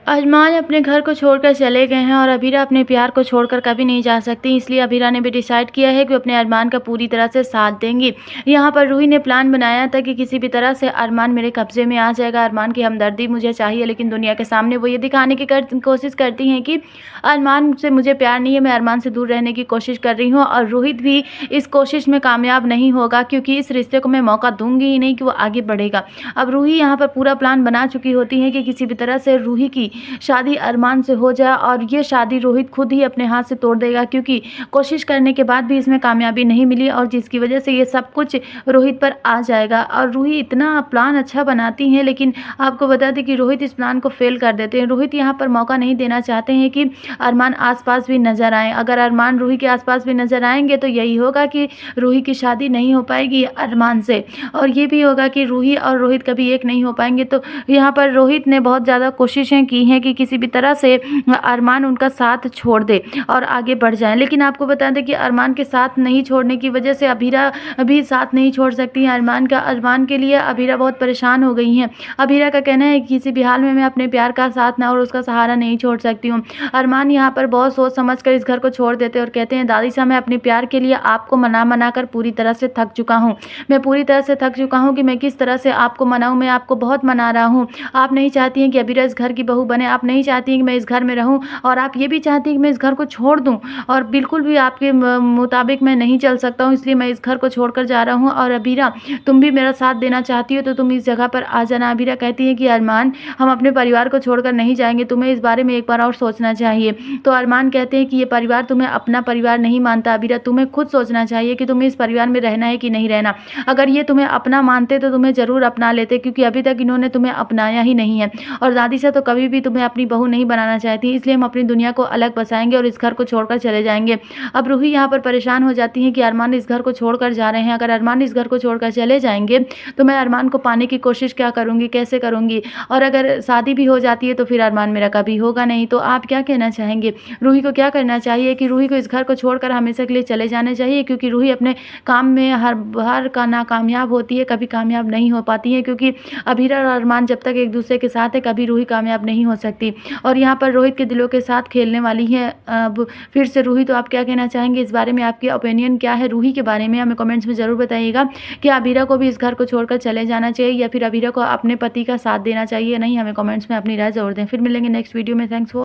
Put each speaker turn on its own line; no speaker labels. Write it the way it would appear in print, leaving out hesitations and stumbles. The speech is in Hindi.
अरमान अपने घर को छोड़कर चले गए हैं और अबीरा अपने प्यार को छोड़कर कभी नहीं जा सकती। इसलिए अबीरा ने भी डिसाइड किया है कि वो अपने अरमान का पूरी तरह से साथ देंगी। यहाँ पर रूही ने प्लान बनाया था कि किसी भी तरह से अरमान मेरे कब्जे में आ जाएगा, अरमान की हमदर्दी मुझे चाहिए, लेकिन दुनिया के सामने वो ये दिखाने की कोशिश करती हैं कि अरमान से मुझे प्यार नहीं है, मैं अरमान से दूर रहने की कोशिश कर रही हूँ। और रोहित भी इस कोशिश में कामयाब नहीं होगा, क्योंकि इस रिश्ते को मैं मौका दूंगी ही नहीं कि वो आगे बढ़ेगा। अब रूही यहाँ पर पूरा प्लान बना चुकी होती है कि किसी भी तरह से रूही की शादी अरमान से हो जाए, और ये शादी रोहित खुद ही अपने हाथ से तोड़ देगा, क्योंकि कोशिश करने के बाद भी इसमें कामयाबी नहीं मिली, और जिसकी वजह से ये सब कुछ रोहित पर आ जाएगा। और रूही इतना प्लान अच्छा बनाती हैं, लेकिन आपको बता दें कि रोहित इस प्लान को फेल कर देते हैं। रोहित यहाँ पर मौका नहीं देना चाहते हैं कि अरमान आसपास भी नजर आए। अगर अरमान रूही के आसपास भी नजर आएंगे तो यही होगा कि रूही की शादी नहीं हो पाएगी अरमान से, और ये भी होगा कि रूही और रोहित कभी एक नहीं हो पाएंगे। तो यहाँ पर रोहित ने बहुत ज़्यादा कोशिशें की हैं कि किसी भी तरह से अरमान उनका साथ छोड़ दे और आगे बढ़ जाए। लेकिन आपको बता दें कि अरमान के साथ नहीं छोड़ने की वजह से अबीरा भी साथ नहीं छोड़ सकती है अरमान का। अरमान के लिए अबीरा बहुत परेशान हो गई हैं। अबीरा का कहना है कि किसी भी हाल में मैं अपने प्यार का साथ ना और उसका सहारा नहीं छोड़ सकती हूँ। अरमान यहाँ पर बहुत सोच समझ कर इस घर को छोड़ देते और कहते हैं, दादी साहब, मैं अपने प्यार के लिए आपको मना कर पूरी तरह से थक चुका हूँ। मैं पूरी तरह से थक चुका हूँ कि मैं किस तरह से आपको मनाऊँ। मैं आपको बहुत मना रहा हूँ। आप नहीं चाहती हैं कि अबीरा इस घर की बहू बने, आप नहीं चाहती हैं कि मैं इस घर में रहूँ, और आप ये भी चाहती हैं कि मैं इस घर को छोड़ दूँ, और बिल्कुल भी आपके मुताबिक मैं नहीं चल सकता हूँ, इसलिए मैं इस घर को छोड़कर जा रहा हूँ। और अबीरा, तुम भी मेरा साथ देना चाहती हो तो तुम इस जगह पर आ जाना। अबीरा कहती है कि अरमान, हम अपने परिवार को छोड़कर नहीं जाएंगे, तुम्हें इस बारे में एक बार और सोचना चाहिए। तो अरमान कहते हैं कि ये परिवार तुम्हें अपना परिवार नहीं मानता अबीरा, तुम्हें खुद सोचना चाहिए कि तुम्हें इस परिवार में रहना है कि नहीं रहना। अगर ये तुम्हें अपना मानते तो तुम्हें जरूर अपना लेते, क्योंकि अभी तक इन्होंने तुम्हें अपनाया ही नहीं है, और दादी से तो कभी भी तुम्हें अपनी बहू नहीं बनाना चाहती, इसलिए हम अपनी दुनिया को अलग बसाएंगे और इस घर को छोड़कर चले जाएंगे। अब रूही यहाँ पर परेशान हो जाती है कि अरमान इस घर को छोड़कर जा रहे हैं, अगर अरमान इस घर को छोड़कर चले जाएंगे तो मैं अरमान को पाने की कोशिश क्या करूंगी, कैसे करूंगी, और अगर शादी भी हो जाती है तो फिर अरमान मेरा कभी होगा नहीं। तो आप क्या कहना चाहेंगे, रूही को क्या करना चाहिए? कि रूही को इस घर को छोड़कर हमेशा के लिए चले जाना चाहिए, क्योंकि रूही अपने काम में हर बार का नाकामयाब होती है, कभी कामयाब नहीं हो पाती है, क्योंकि अबीरा और अरमान जब तक एक दूसरे के साथ है कभी रूही कामयाब नहीं हो सकती। और यहाँ पर रोहित के दिलों के साथ खेलने वाली है अब फिर से रूही। तो आप क्या कहना चाहेंगे इस बारे में, आपकी ओपिनियन क्या है रूही के बारे में? हमें कमेंट्स में ज़रूर बताइएगा कि अबीरा को भी इस घर को छोड़कर चले जाना चाहिए, या फिर अबीरा को अपने पति का साथ देना चाहिए नहीं। हमें कमेंट्स में अपनी राय ज़रूर दें। फिर मिलेंगे नेक्स्ट वीडियो में। Thanks for